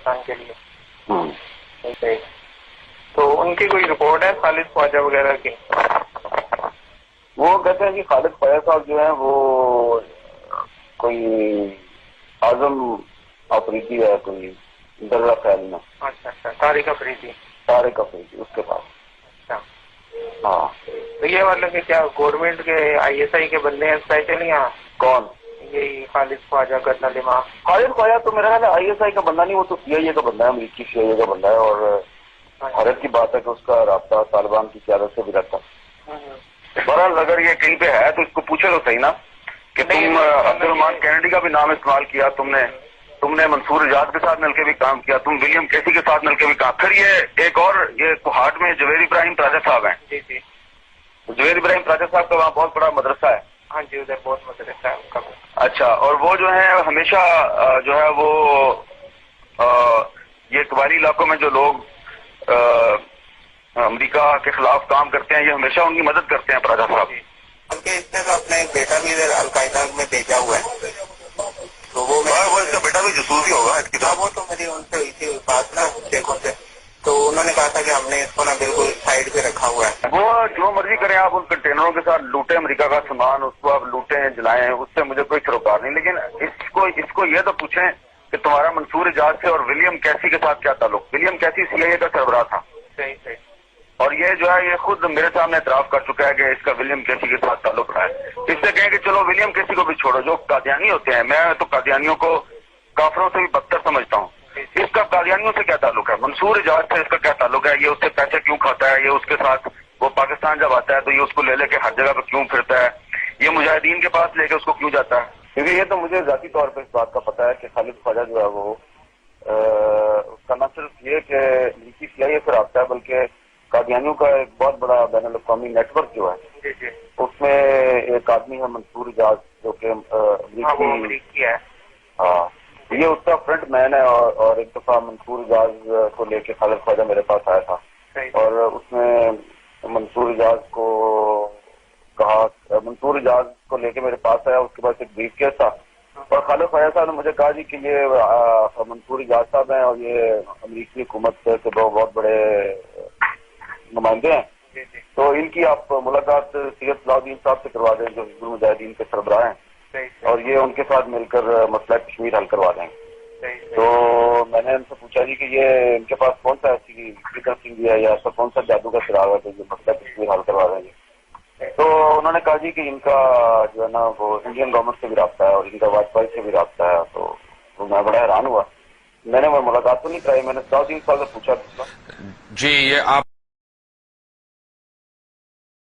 پاکستان کے لیے. تو ان کی کوئی رپورٹ ہے خالد خواجہ وغیرہ کی؟ وہ کہتے ہیں کہ خالد خواجہ صاحب جو ہیں وہ کوئی اعظم آفریدی ہے، کوئی درہ خیال میں. اچھا طارق افریدی اس کے پاس. اچھا ہاں. تو یہ مطلب کہ کیا گورنمنٹ کے آئی ایس آئی کے بندے ہیں اسپیشلی یہاں؟ کون؟ یہی خالد خواجہ کرنل امام. خالد خواجہ تو میرا خیال ہے آئی ایس آئی کا بندہ نہیں، وہ تو سی آئی اے کا بندہ ہے، امریکی سی آئی اے کا بندہ ہے. اور حیرت کی بات ہے کہ اس کا رابطہ طالبان کی قیادت سے بھی رہتا ہے. بہرحال اگر یہ کہیں پہ ہے تو اس کو پوچھے تو صحیح نا کہ تم عبد الرحمان کینیڈی کا بھی نام استعمال کیا تم نے منصور اجاز کے ساتھ مل کے بھی کام کیا، تم ولیم کیسی کے ساتھ مل کے بھی کام. پھر یہ ایک اور یہ کوہاٹ میں جویر ابراہیم پراجا صاحب ہیں. جی جی جویر ابراہیم پراجا صاحب کا وہاں بہت بڑا مدرسہ ہے. ہاں جی ادھر بہت مدرسہ ہے ان کا. اچھا. اور وہ جو ہے ہمیشہ جو ہے وہ یہ قبائلی علاقوں میں جو لوگ امریکہ کے خلاف کام کرتے ہیں یہ ہمیشہ ان کی مدد کرتے ہیں پراجا صاحب. بلکہ اس نے تو اپنا ایک بیٹا بھی ادھر القاعدہ میں بھیجا ہوا ہے، تو وہ اس کا بیٹا بھی جاسوس ہی ہوگا اس کی طرح. وہ تو میری ان سے ہوئی تھی بات نا شیخوں سے، تو انہوں نے کہا تھا کہ ہم نے اس کو نا بالکل سائڈ پہ رکھا ہوا ہے. وہ جو مرضی کریں آپ ان کنٹینروں کے ساتھ لوٹیں امریکہ کا سامان، اس کو آپ لوٹیں جلائیں، اس سے مجھے کوئی سروکار نہیں. لیکن اس کو یہ تو پوچھیں کہ تمہارا منصور اجاز سے اور ولیم کیسی کے ساتھ کیا تعلق؟ ولیم کیسی سی آئی اے کا سربراہ تھا. صحیح. اور یہ جو ہے یہ خود میرے سامنے اعتراف کر چکا ہے کہ اس کا ولیم کیسی کے ساتھ تعلق رہا ہے. اس سے کہیں کہ چلو ولیم کیسی کو بھی چھوڑو، جو قادیانی ہوتے ہیں، میں تو قادیانیوں کو کافروں سے بھی بدتر سمجھتا ہوں. اس کا قادیانیوں سے کیا تعلق ہے؟ منصور اجاز سے اس کا کیا تعلق ہے؟ یہ اس سے پیسے کیوں کھاتا ہے؟ یہ اس کے ساتھ وہ پاکستان جب آتا ہے تو یہ اس کو لے کے ہر جگہ پہ کیوں پھرتا ہے؟ یہ مجاہدین کے پاس لے کے اس کو کیوں جاتا ہے؟ کیونکہ یہ تو مجھے ذاتی طور پہ اس بات کا پتا ہے کہ خالد خواجہ جو ہے وہ اس کا نہ صرف یہ کہ امریکی سی آئی اے سے رابطہ ہے بلکہ قادیانیوں کا ایک بہت بڑا بین الاقوامی نیٹ ورک جو ہے اس میں ایک آدمی ہے منصور اجاز جو کہ امریکی ہے. ہاں یہ اس کا فرنٹ مین ہے. اور ایک دفعہ منصور اجاز کو لے کے خالد خواجہ میرے پاس آیا تھا اور اس نے منصور اجاز کو کہا، منصور اجاز کو لے کے میرے پاس آیا، اس کے پاس ایک بریف کیس تھا اور خالد خواجہ صاحب نے مجھے کہا جی کہ یہ منصور اجاز صاحب ہیں اور یہ امریکی حکومت کے بہت بڑے نمائندے ہیں، تو ان کی آپ ملاقات سید صلاح الدین صاحب سے کروا دیں جو حزب المجاہدین کے سربراہ ہیں، اور یہ ان کے ساتھ مل کر مسئلہ کشمیر حل کروا دیں. تو میں نے ان سے پوچھا جی کہ یہ ان کے پاس کون سا ایسی فکر سنگھ ہے یا ایسا کون سا جادو کا چراغ ہے کہ یہ مسئلہ کشمیر حل کروا دیں گے؟ تو انہوں نے کہا جی کہ ان کا جو ہے نا وہ انڈین گورنمنٹ سے بھی رابطہ ہے اور ان کا واجپئی سے بھی رابطہ ہے. تو میں بڑا حیران ہوا. میں نے وہ ملاقات تو نہیں کرائی، میں نے صلاح الدین صاحب سے پوچھا. جی یہ آپ